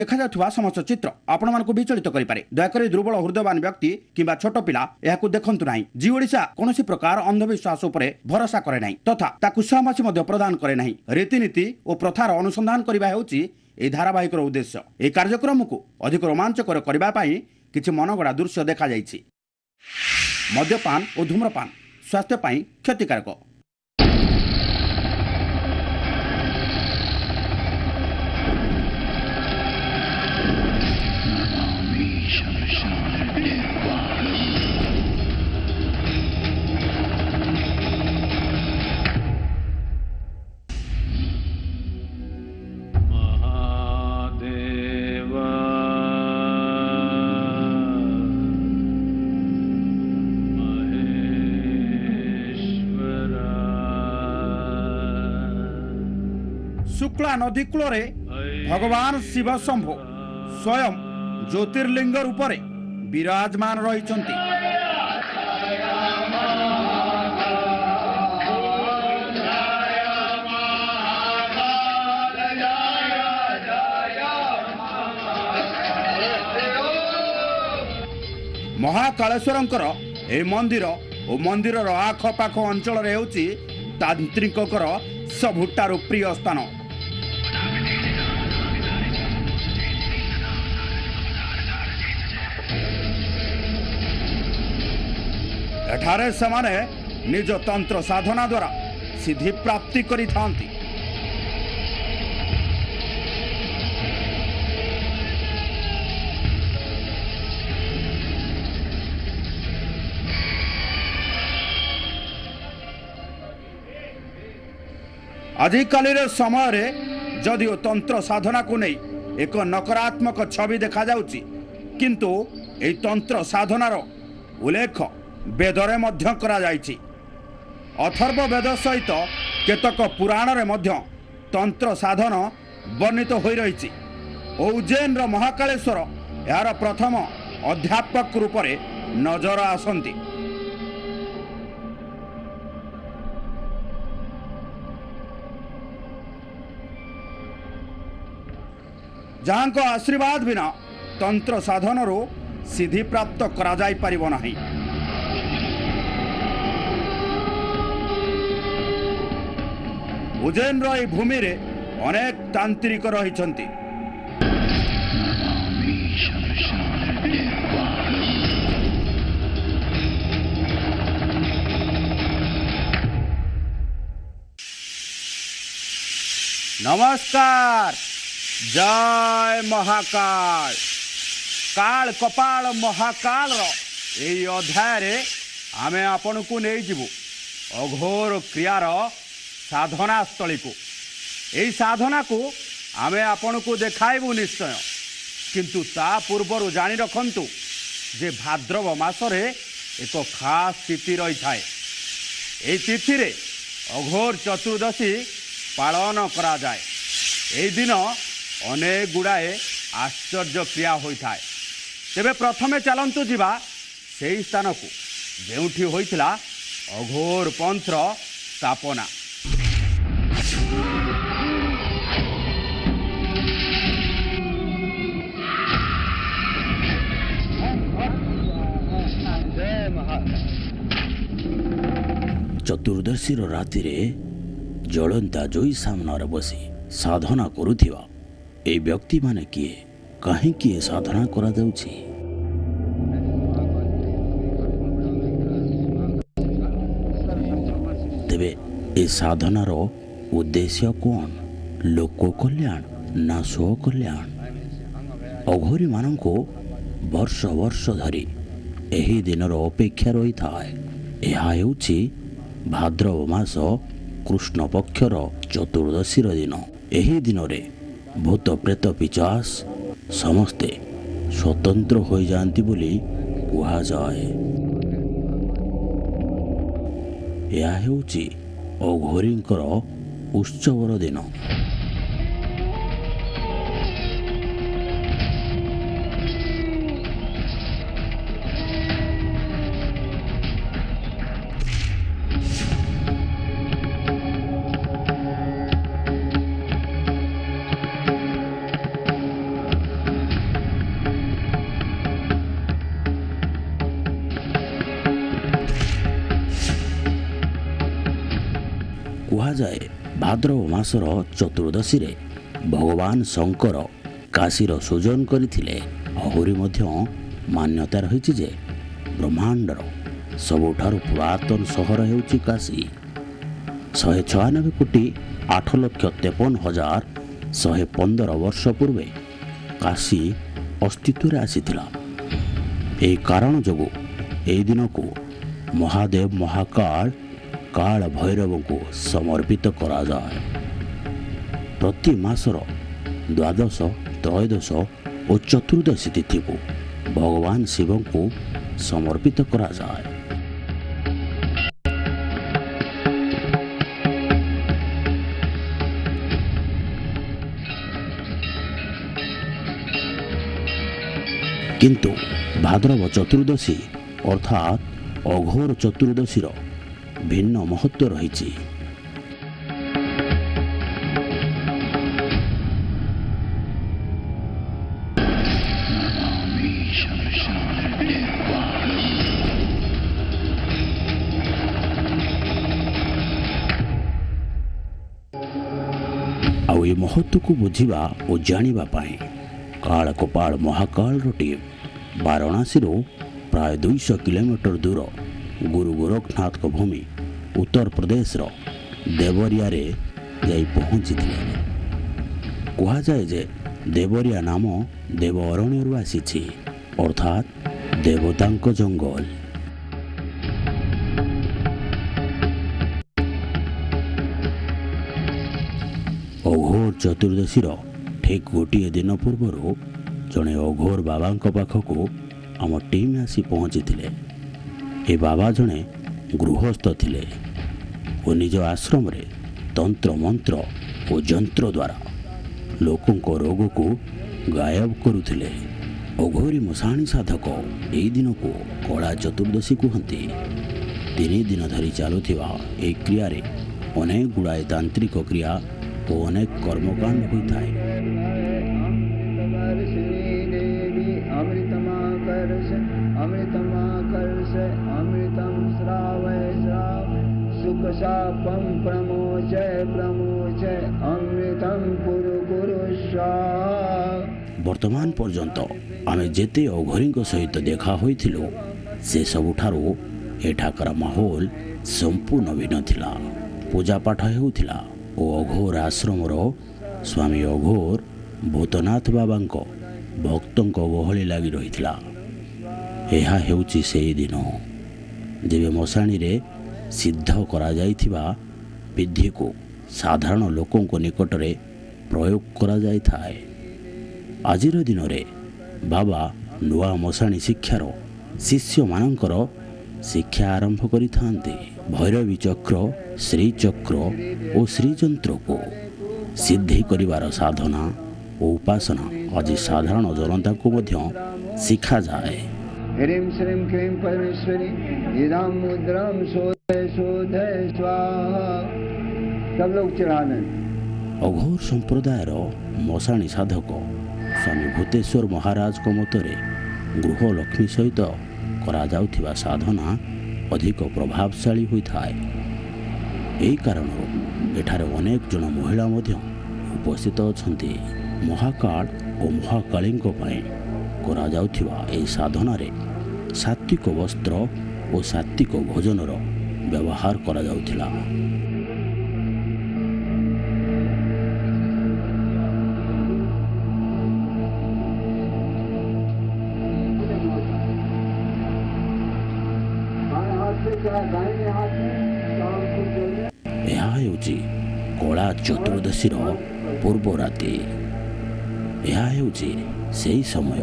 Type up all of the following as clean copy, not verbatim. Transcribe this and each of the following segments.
देखा समस्त चित्र आपण मानक विचलित करें दयाकोरी दुर्बल हृदयवान व्यक्ति किंबा छोट पिला यह देखु ना जी ओडिशा कौन प्रकार अंधविश्वास उपर भरोसा करे नहीं तथा ताकु सहमति प्रदान करे नहीं रीतिनीति और प्रथार अनुसंधान करने होची ए धारावाहिक उद्देश्य ए कार्यक्रम को अधिक रोमांचकर करने किछि मनगड़ा दृश्य देखा जाइछि। मद्यपान और धूम्रपान स्वास्थ्य पाई क्षतिकारक। शुक्ला नदी कूल भगवान शिव शंभो स्वयं ज्योतिर्लिंग रूप विराजमान रही। महाकालेश्वरंकर ए मंदिर और मंदिर आखपाख अंचल तांत्रिकर सबुठारु प्रिय स्थान। एठारे समाने निज तंत्र साधना द्वारा सिद्धि प्राप्ति करि थांती। आजिकाली समय रे जदिओ तंत्र साधना को नहीं एक नकारात्मक छवि देखा जाउची, किंतु ए तंत्र साधनार उल्लेख वेदरे मध्य करा जाइछि। अथर्व वेद सहित केतक पुराण रे मध्य तंत्र साधन वर्णित होई रहिछि। उज्जैन रो महाकालेश्वर यार प्रथम अध्यापक रूप में नजर आसंती। जहां को आशीर्वाद बिना तंत्र साधन रो सिद्धि प्राप्त करा जाई परिबो नाही। उज्जैन रो भूमि रे अनेक तांत्रिक रही। नमस्कार, जय महाकाल। काल कपाल महाकाल यही अध्याय रे आमे आपन को नहीं जीवु अघोर क्रियार साधना स्थली को। यही साधना को आमे आपन को देखाइबु निश्चय, किंतु ता पूर्वर जानी रखंतु जे भाद्रव मासरे एक खास तिथि रही थाए। यही तिथि रे अघोर चतुर्दशी पालन करा जाए। यही दिन अनेक गुड़ाए आश्चर्य क्रिया होता है। तेबे प्रथमे चलंतु जीवा सेही स्थान को जेउठी होइथिला अघोर पंथर स्थापना। चतुर्दशी राति रे जलंता जोई सामने बसी साधना करुथिबा ए व्यक्ति माने किए, कहीं किए साधना करा जाउछि। तेबे ए साधनार उद्देश्य कौन? लोक कल्याण ना स्व कल्याण? अघोरी मानंको वर्ष वर्ष धरी एही दिनर अपेक्षा रही थाए। यह हेउछि भाद्रव मास कृष्ण पक्षर चतुर्दशी दिन। एही दिन रे भूत प्रेत पिचास समस्ते स्वतंत्र हो जाती बोली कहा जाए। यह हेउछि अघोरींकर उत्सवर दिन। କୁହାଯାଏ ଭାଦ୍ରବ ମାସର ଚତୁର୍ଦ୍ଦଶୀରେ ଭଗବାନ ଶଙ୍କର କାଶୀର ସୃଜନ କରିଥିଲେ। ଆହୁରି ମଧ୍ୟ ମାନ୍ୟତା ରହିଛି ଯେ ବ୍ରହ୍ମାଣ୍ଡର ସବୁଠାରୁ ପୁରାତନ ସହର ହେଉଛି କାଶୀ। 196,08,53,115 ବର୍ଷ ପୂର୍ବେ କାଶୀ ଅସ୍ତିତ୍ୱରେ ଆସିଥିଲା। ଏହି କାରଣ ଯୋଗୁଁ ଏହି ଦିନକୁ ମହାଦେବ ମହାକାଳ କାଳ ଭୈରବଙ୍କୁ ସମର୍ପିତ କରାଯାଏ। ପ୍ରତି ମାସର ଦ୍ୱାଦଶ, ତ୍ରୟୋଦଶ ଓ ଚତୁର୍ଦ୍ଦଶୀ ତିଥିକୁ ଭଗବାନ ଶିବଙ୍କୁ ସମର୍ପିତ କରାଯାଏ। କିନ୍ତୁ ଭାଦ୍ରବ ଚତୁର୍ଦ୍ଦଶୀ ଅର୍ଥାତ୍ ଅଘୋର ଚତୁର୍ଦ୍ଦଶୀର ଭିନ୍ନ ମହତ୍ତ୍ୱ ରହିଛି। ଆଉ ଏ ମହତ୍ତ୍ୱକୁ ବୁଝିବା ଓ ଜାଣିବା ପାଇଁ କାଳ କପାଳ ମହାକାଳର ଟିମ୍ ବାରାଣାସୀରୁ ପ୍ରାୟ 200 କିଲୋମିଟର ଦୂର ଗୁରୁ ଗୋରଖନାଥଙ୍କ ଭୂମି ଉତ୍ତରପ୍ରଦେଶର ଦେବରିଆରେ ଯାଇ ପହଞ୍ଚିଥିଲେ। କୁହାଯାଏ ଯେ ଦେବରିଆ ନାମ ଦେବ ଅରଣ୍ୟରୁ ଆସିଛି, ଅର୍ଥାତ୍ ଦେବତାଙ୍କ ଜଙ୍ଗଲ। ଅଘୋର ଚତୁର୍ଦ୍ଦଶୀର ଠିକ୍ ଗୋଟିଏ ଦିନ ପୂର୍ବରୁ ଜଣେ ଅଘୋର ବାବାଙ୍କ ପାଖକୁ ଆମ ଟିମ୍ ଆସି ପହଞ୍ଚିଥିଲେ। ଏ ବାବା ଜଣେ ଗୃହସ୍ଥ ଥିଲେ ଓ ନିଜ ଆଶ୍ରମରେ ତନ୍ତ୍ର ମନ୍ତ୍ର ଓ ଯନ୍ତ୍ର ଦ୍ୱାରା ଲୋକଙ୍କ ରୋଗକୁ ଗାୟବ କରୁଥିଲେ। ଅଘୋରୀ ମଶାଣୀ ସାଧକ ଏହି ଦିନକୁ କଳା ଚତୁର୍ଦ୍ଦଶୀ କୁହନ୍ତି। 3 ଦିନ ଧରି ଚାଲୁଥିବା ଏହି କ୍ରିୟାରେ ଅନେକ ଗୁଡ଼ାଏ ତାନ୍ତ୍ରିକ କ୍ରିୟା ଓ ଅନେକ କର୍ମକାଣ୍ଡ ହୋଇଥାଏ। ବର୍ତ୍ତମାନ ପର୍ଯ୍ୟନ୍ତ ଆମେ ଯେତେ ଅଘୋରୀଙ୍କ ସହିତ ଦେଖା ହୋଇଥିଲୁ, ସେ ସବୁଠାରୁ ଏଠାକାର ମାହୋଲ ସମ୍ପୂର୍ଣ୍ଣ ଭିନ୍ନ ଥିଲା। ପୂଜାପାଠ ହେଉଥିଲା ଓ ଅଘୋର ଆଶ୍ରମର ସ୍ୱାମୀ ଅଘୋର ଭୂତନାଥ ବାବାଙ୍କ ଭକ୍ତଙ୍କ ଗହଳି ଲାଗି ରହିଥିଲା। ଏହା ହେଉଛି ସେହି ଦିନ ଯେବେ ମଶାଣୀରେ ସିଦ୍ଧ କରାଯାଇଥିବା ବିଧିକୁ ସାଧାରଣ ଲୋକଙ୍କ ନିକଟରେ ପ୍ରୟୋଗ କରାଯାଇଥାଏ। ଆଜିର ଦିନରେ ବାବା ନୂଆ ମଶାଣୀ ଶିକ୍ଷାର ଶିଷ୍ୟମାନଙ୍କର ଶିକ୍ଷା ଆରମ୍ଭ କରିଥାନ୍ତି। ଭୈରବୀ ଚକ୍ର, ଶ୍ରୀଚକ୍ର ଓ ଶ୍ରୀଯନ୍ତ୍ରକୁ ସିଦ୍ଧି କରିବାର ସାଧନା ଓ ଉପାସନା ଆଜି ସାଧାରଣ ଜନତାଙ୍କୁ ମଧ୍ୟ ଶିଖାଯାଏ। ह्रीं श्रीं क्लीं परमेश्वरी इदं मुद्रां शोधय शोधय स्वाहा। सब लोग चढ़ा दें। ଅଘୋର ସମ୍ପ୍ରଦାୟର ମଶାଣୀ ସାଧକ ସ୍ୱାମୀ ଭୂତେଶ୍ୱର ମହାରାଜଙ୍କ ମତରେ ଗୃହଲକ୍ଷ୍ମୀ ସହିତ କରାଯାଉଥିବା ସାଧନା ଅଧିକ ପ୍ରଭାବଶାଳୀ ହୋଇଥାଏ। ଏହି କାରଣରୁ ଏଠାରେ ଅନେକ ଜଣ ମହିଳା ମଧ୍ୟ ଉପସ୍ଥିତ ଅଛନ୍ତି। ମହାକାଳ ଓ ମହାକାଳୀଙ୍କ ପାଇଁ କରାଯାଉଥିବା ଏହି ସାଧନାରେ ସାତ୍ୱିକ ବସ୍ତ୍ର ଓ ସାତ୍ୱିକ ଭୋଜନର ବ୍ୟବହାର କରାଯାଉଥିଲା। ଏହା ହେଉଛି କଳା ଚତୁର୍ଦ୍ଦଶୀର ପୂର୍ବ ରାତି। ଏହା ହେଉଛି ସେହି ସମୟ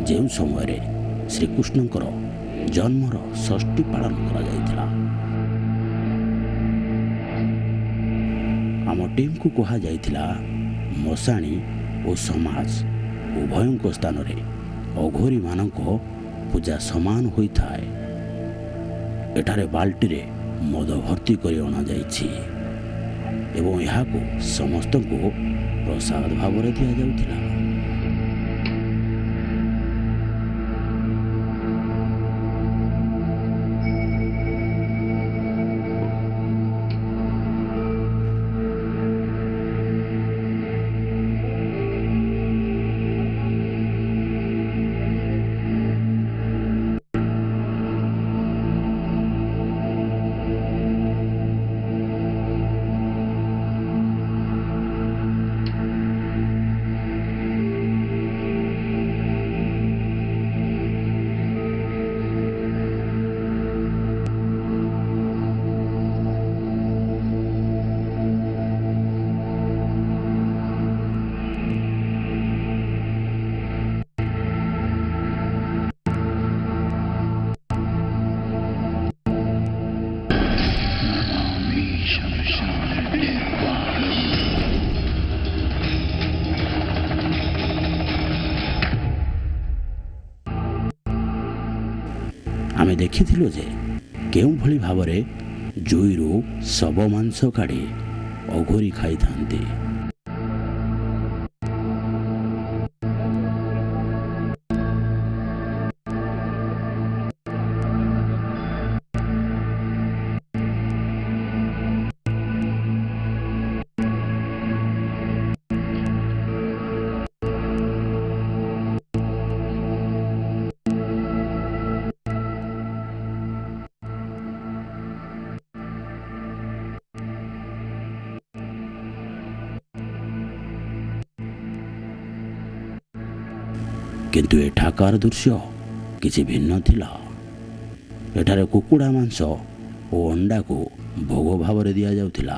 ଯେଉଁ ସମୟରେ ଶ୍ରୀକୃଷ୍ଣଙ୍କର ଜନ୍ମର ଷଷ୍ଠୀ ପାଳନ କରାଯାଇଥିଲା। ଆମ ଟିମ୍କୁ କୁହାଯାଇଥିଲା ମଶାଣୀ ଓ ସମାଜ ଉଭୟଙ୍କ ସ୍ଥାନରେ ଅଘୋରୀମାନଙ୍କ ପୂଜା ସମାନ ହୋଇଥାଏ। ଏଠାରେ ବାଲ୍ଟିରେ ମଦ ଭର୍ତ୍ତି କରି ଅଣାଯାଇଛି ଏବଂ ଏହାକୁ ସମସ୍ତଙ୍କୁ ପ୍ରସାଦ ଭାବରେ ଦିଆଯାଉଥିଲା। ଆମେ ଦେଖିଥିଲୁ ଯେ କେଉଁଭଳି ଭାବରେ ଜୁଇରୁ ଶବ ମାଂସ କାଢ଼ି ଅଘୋରି ଖାଇଥାନ୍ତି। କିନ୍ତୁ ଏଠାକାର ଦୃଶ୍ୟ କିଛି ଭିନ୍ନ ଥିଲା। ଏଠାରେ କୁକୁଡ଼ା ମାଂସ ଓ ଅଣ୍ଡାକୁ ଭୋଗ ଭାବରେ ଦିଆଯାଉଥିଲା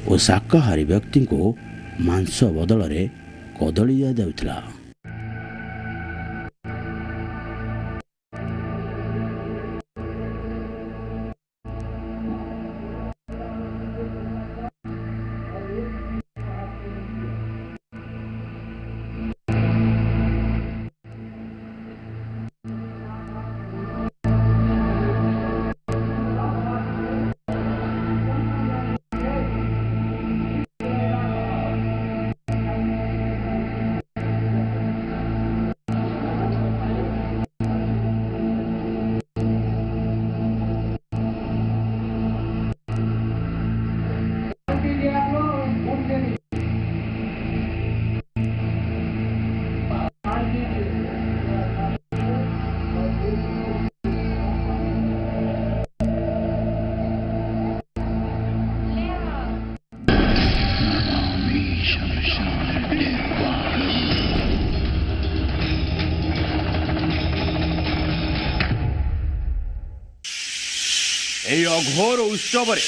ଓ ଶାକାହାରୀ ବ୍ୟକ୍ତିଙ୍କୁ ମାଂସ ବଦଳରେ କଦଳୀ ଦିଆଯାଉଥିଲା। ଏହି ଅଘୋର ଉତ୍ସବରେ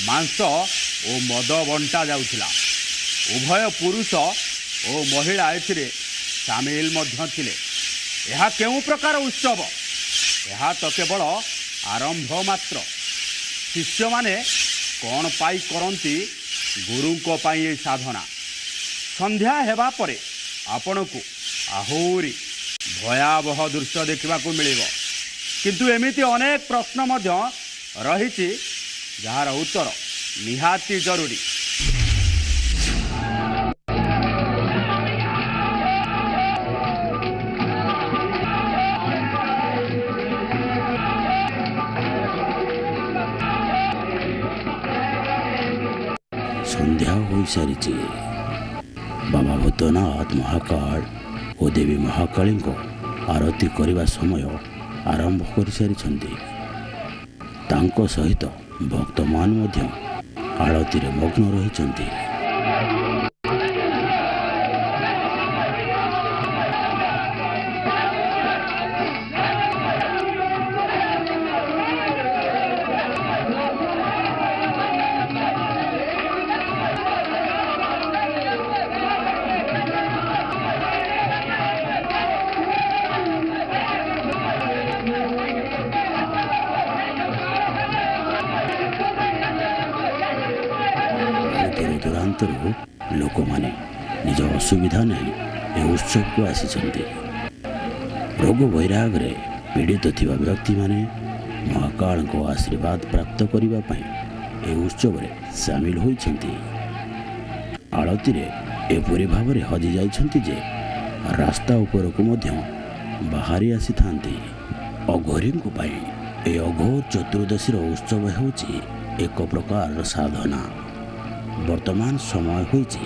ମାଂସ ଓ ମଦ ବଣ୍ଟା ଯାଉଥିଲା। ଉଭୟ ପୁରୁଷ ଓ ମହିଳା ଏଥିରେ ସାମିଲ ମଧ୍ୟ ଥିଲେ। ଏହା କେଉଁ ପ୍ରକାର ଉତ୍ସବ? ଏହା ତ କେବଳ ଆରମ୍ଭ ମାତ୍ର। ଶିଷ୍ୟମାନେ କ'ଣ ପାଇଁ କରନ୍ତି? ଗୁରୁଙ୍କ ପାଇଁ ଏହି ସାଧନା। ସନ୍ଧ୍ୟା ହେବା ପରେ ଆପଣଙ୍କୁ ଆହୁରି ଭୟାବହ ଦୃଶ୍ୟ ଦେଖିବାକୁ ମିଳିବ। କିନ୍ତୁ ଏମିତି ଅନେକ ପ୍ରଶ୍ନ ମଧ୍ୟ ରହିଛି ଯାହାର ଉତ୍ତର ନିହାତି ଜରୁରୀ। ସନ୍ଧ୍ୟା ହୋଇସାରିଛି। ବାବା ଭୂତନାଥ ମହାକାଳ ଓ ଦେବୀ ମହାକାଳୀଙ୍କ ଆରତି କରିବା ସମୟ ଆରମ୍ଭ କରିସାରିଛନ୍ତି। ତାଙ୍କ ସହିତ ଭକ୍ତମାନେ ମଧ୍ୟ ଆଳତୀରେ ମଗ୍ନ ରହିଛନ୍ତି। ଦୂରାନ୍ତରୁ ଲୋକମାନେ ନିଜ ଅସୁବିଧା ନେଇ ଏ ଉତ୍ସବକୁ ଆସିଛନ୍ତି। ରୋଗ ବୈରାଗରେ ପୀଡ଼ିତ ଥିବା ବ୍ୟକ୍ତିମାନେ ମହାକାଳଙ୍କ ଆଶୀର୍ବାଦ ପ୍ରାପ୍ତ କରିବା ପାଇଁ ଏ ଉତ୍ସବରେ ସାମିଲ ହୋଇଛନ୍ତି। ଆଳତୀରେ ଏପରି ଭାବରେ ହଜିଯାଇଛନ୍ତି ଯେ ରାସ୍ତା ଉପରକୁ ମଧ୍ୟ ବାହାରି ଆସିଥାନ୍ତି। ଅଘୋରୀଙ୍କ ପାଇଁ ଏ ଅଘୋର ଚତୁର୍ଦ୍ଦଶୀର ଉତ୍ସବ ହେଉଛି ଏକ ପ୍ରକାରର ସାଧନା। ବର୍ତ୍ତମାନ ସମୟ ହୋଇଛି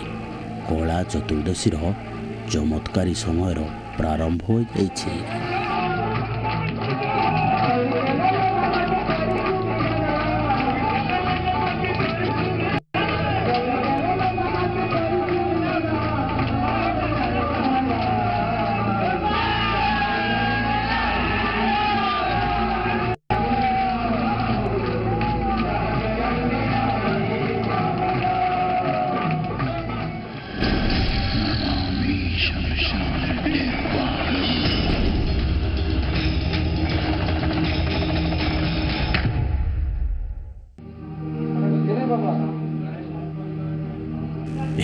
କଳା ଚତୁର୍ଦ୍ଦଶୀର ଚମତ୍କାରୀ ସମୟର ପ୍ରାରମ୍ଭ ହୋଇଯାଇଛି।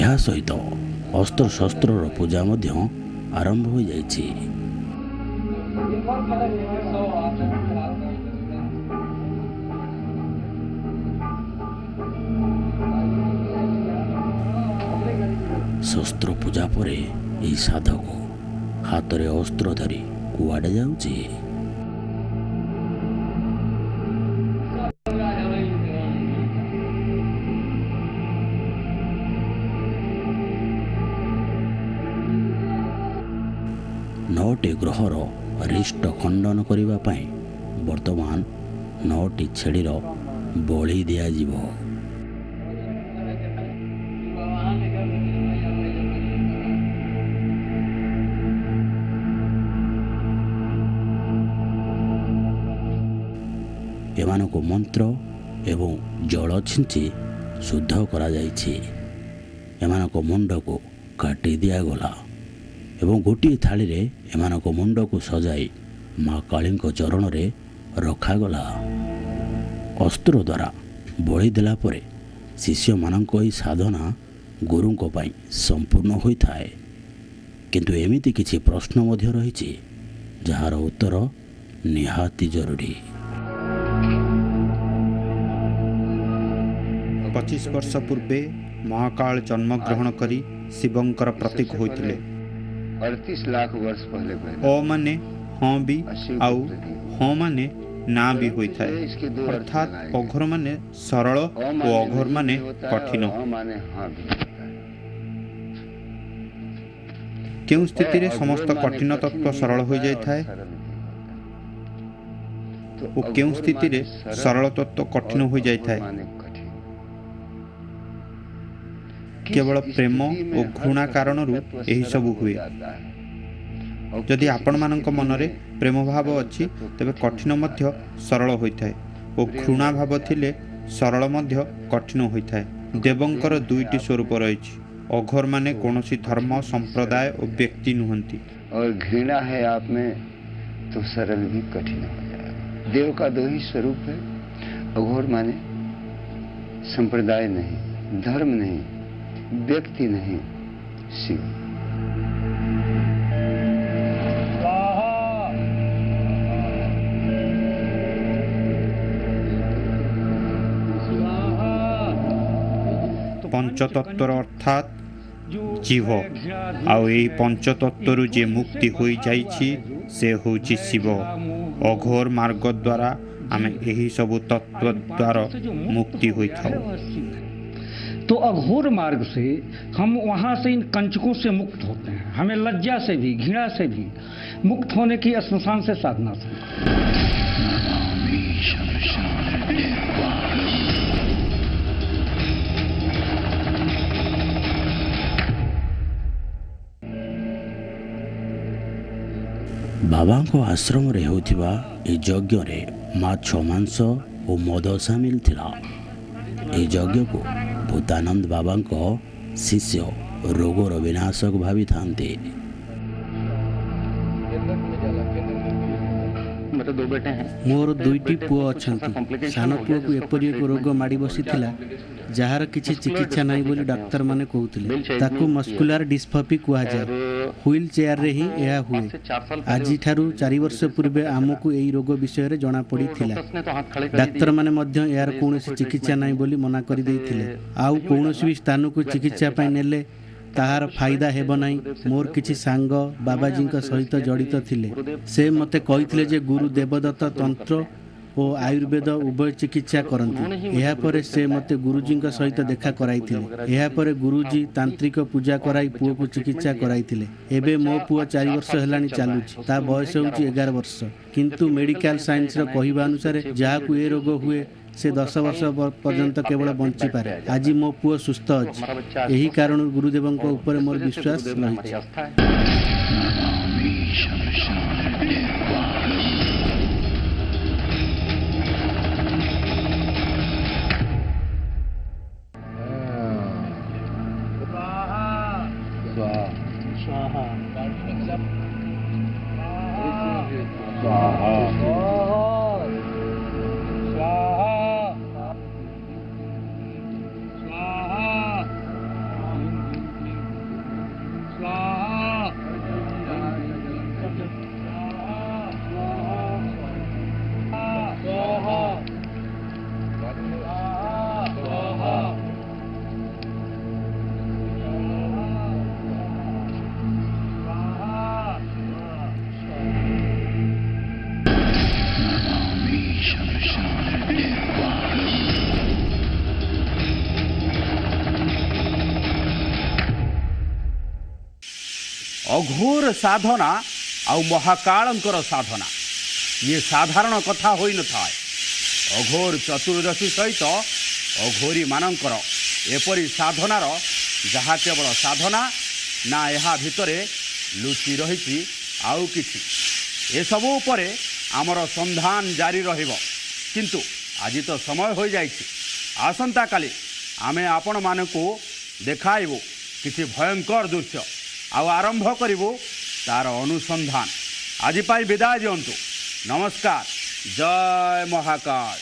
ଏହା ସହିତ ଅସ୍ତ୍ରଶସ୍ତ୍ରର ପୂଜା ମଧ୍ୟ ଆରମ୍ଭ ହୋଇଯାଇଛି। ଶସ୍ତ୍ର ପୂଜା ପରେ ଏହି ସାଧକ ହାତରେ ଅସ୍ତ୍ର ଧରି କୁଆଡ଼େ ଯାଉଛି? ନଅଟି ଗ୍ରହର ରିଷ୍ଟ ଖଣ୍ଡନ କରିବା ପାଇଁ ବର୍ତ୍ତମାନ 9ଟି ଛେଳିର ବଳି ଦିଆଯିବ। ଏମାନଙ୍କୁ ମନ୍ତ୍ର ଏବଂ ଜଳ ଛିଞ୍ଚି ଶୁଦ୍ଧ କରାଯାଇଛି। ଏମାନଙ୍କ ମୁଣ୍ଡକୁ କାଟି ଦିଆଗଲା ଏବଂ ଗୋଟିଏ ଥାଳିରେ ଏମାନଙ୍କ ମୁଣ୍ଡକୁ ସଜାଇ ମା କାଳୀଙ୍କ ଚରଣରେ ରଖାଗଲା। ଅସ୍ତ୍ର ଦ୍ୱାରା ବଳି ଦେଲା ପରେ ଶିଷ୍ୟମାନଙ୍କ ଏହି ସାଧନା ଗୁରୁଙ୍କ ପାଇଁ ସମ୍ପୂର୍ଣ୍ଣ ହୋଇଥାଏ। କିନ୍ତୁ ଏମିତି କିଛି ପ୍ରଶ୍ନ ମଧ୍ୟ ରହିଛି ଯାହାର ଉତ୍ତର ନିହାତି ଜରୁରୀ। 25 ବର୍ଷ ପୂର୍ବେ ମହାକାଳ ଜନ୍ମଗ୍ରହଣ କରି ଶିବଙ୍କର ପ୍ରତୀକ ହୋଇଥିଲେ। 38 लाख वर्ष पहले ଅ ମାନେ ହଁ ବି ଆଉ ହଁ ମାନେ ନା ବି ହୋଇଥାଏ। ଅର୍ଥାତ୍ ଅଘୋର ମାନେ ସରଳ ଓ ଅଘୋର ମାନେ କଠିନ। माने हाँ भी होता है। କେଉଁ ସ୍ଥିତିରେ ସମସ୍ତ अघोर କଠିନ माने ତତ୍ତ୍ୱ कठिन ସରଳ नहीं ହୋଇଯାଇଥାଏ होता है और सरल नहीं होता। तो ଓ କେଉଁ अघोर ସ୍ଥିତିରେ माने ସରଳ ତତ୍ତ୍ୱ କଠିନ और ହୋଇଯାଇଥାଏ। अघोर माने कठिन। କେବଳ किस ପ୍ରେମ स्थिति ଓ में ଘୃଣା हर କାରଣରୁ तत्व ଏହି सरल ସବୁ हो ହୁଏ। जाता है। और ଯଦି किस ଆପଣମାନଙ୍କ स्थिति ମନରେ में ପ୍ରେମ ଭାବ सरल ଅଛି तत्व ତେବେ कठिन କଠିନ हो ମଧ୍ୟ जाता है। ସରଳ ହୋଇଥାଏ ଓ ଘୃଣା ଭାବ ଥିଲେ ସରଳ ମଧ୍ୟ କଠିନ ହୋଇଥାଏ। ଦେବଙ୍କର ଦୁଇଟି ସ୍ୱରୂପ ରହିଛି। ଅଘୋର ମାନେ କୌଣସି ଧର୍ମ ସମ୍ପ୍ରଦାୟ ଓ ବ୍ୟକ୍ତି ନୁହନ୍ତି। और घृणा है आप में तो सरल भी कठिन हो जाएगा। देव का दो ही स्वरूप है। अघोर माने संप्रदाय नहीं, धर्म नहीं, व्यक्ति नहीं, शिव। ପଞ୍ଚତତ୍ତ୍ୱର ଅର୍ଥାତ୍ ଜୀବ ଆଉ ଏହି ପଞ୍ଚତତ୍ତ୍ୱରୁ ଯିଏ ମୁକ୍ତି ହୋଇଯାଇଛି ସେ ହେଉଛି ଶିବ। ଅଘୋର ମାର୍ଗ ଦ୍ୱାରା ଆମେ ଏହି ସବୁ ତତ୍ତ୍ୱ ଦ୍ୱାରା ମୁକ୍ତି ହୋଇଥାଉ। तो अघोर मार्ग से हम वहाँ से इन कंचकों से मुक्त होते हैं। हमें लज्जा से भी घृणा से भी मुक्त होने की श्मशान से साधना से। ବାବାଙ୍କ ଆଶ୍ରମରେ ହେଉଥିବା ଏହି ଯଜ୍ଞରେ ମାଛ ମାଂସ ଓ ମଦ ସାମିଲ ଥିଲା। ଏହି ଯଜ୍ଞକୁ ଭୂତାନନ୍ଦ ବାବାଙ୍କ ଶିଷ୍ୟ ରୋଗର ବିନାଶକ ଭାବିଥାନ୍ତି। ମୋର ଦୁଇଟି ପୁଅ ଅଛନ୍ତି। ସାନ ପୁଅକୁ ଏପରି ଏକ ରୋଗ ମାଡ଼ି ବସିଥିଲା ଯାହାର କିଛି ଚିକିତ୍ସା ନାହିଁ ବୋଲି ଡାକ୍ତରମାନେ କହୁଥିଲେ। ତାକୁ ମସ୍କୁଲାର ଡିସ୍ଫପି କୁହାଯାଏ। ହୁଇଲ୍ ଚେୟାରରେ ହିଁ ଏହା ହୁଏ। ଆଜିଠାରୁ 4 ବର୍ଷ ପୂର୍ବେ ଆମକୁ ଏହି ରୋଗ ବିଷୟରେ ଜଣାପଡ଼ିଥିଲା। ଡାକ୍ତରମାନେ ମଧ୍ୟ ଏହାର କୌଣସି ଚିକିତ୍ସା ନାହିଁ ବୋଲି ମନା କରିଦେଇଥିଲେ। ଆଉ କୌଣସି ବି ସ୍ଥାନକୁ ଚିକିତ୍ସା ପାଇଁ ନେଲେ ତାହାର ଫାଇଦା ହେବ ନାହିଁ। ମୋର କିଛି ସାଙ୍ଗ ବାବାଜୀଙ୍କ ସହିତ ଜଡ଼ିତ ଥିଲେ। ସେ ମୋତେ କହିଥିଲେ ଯେ ଗୁରୁ ଦେବଦତ୍ତ ତନ୍ତ୍ର ଓ ଆୟୁର୍ବେଦ ଉଭୟ ଚିକିତ୍ସା କରନ୍ତି। ଏହାପରେ ସେ ମୋତେ ଗୁରୁଜୀଙ୍କ ସହିତ ଦେଖା କରାଇଥିଲେ। ଏହାପରେ ଗୁରୁଜୀ ତାନ୍ତ୍ରିକ ପୂଜା କରାଇ ପୁଅକୁ ଚିକିତ୍ସା କରାଇଥିଲେ। ଏବେ ମୋ ପୁଅ 4 ବର୍ଷ ହେଲାଣି ଚାଲୁଛି। ତା ବୟସ ହେଉଛି 11 ବର୍ଷ। କିନ୍ତୁ ମେଡ଼ିକାଲ ସାଇନ୍ସର କହିବା ଅନୁସାରେ ଯାହାକୁ ଏ ରୋଗ ହୁଏ ସେ 10 ବର୍ଷ ପର୍ଯ୍ୟନ୍ତ କେବଳ ବଞ୍ଚିପାରେ। ଆଜି ମୋ ପୁଅ ସୁସ୍ଥ ଅଛି। ଏହି କାରଣରୁ ଗୁରୁଦେବଙ୍କ ଉପରେ ମୋର ବିଶ୍ୱାସ ରହିଛି। अघोर साधना आउ महाकालंकर साधना ये साधारण कथा होई न थाए। अघोर चतुर्दशी सहित अघोरी मानकर एपरी साधनार जहाँ केवल साधना ना यहाँ भितरे लुचि रही आउ किछि एसबू उपरे आमर संधान जारी रहिबो। किंतु आज तो समय हो जाइछि। आसंता काली आमे आपण मानकु देखाइबु किछि भयंकर दृश्य आउ आरंभ करिबु तार अनुसंधान। आज पाई विदाय दियंतु। नमस्कार। जय महाकाल।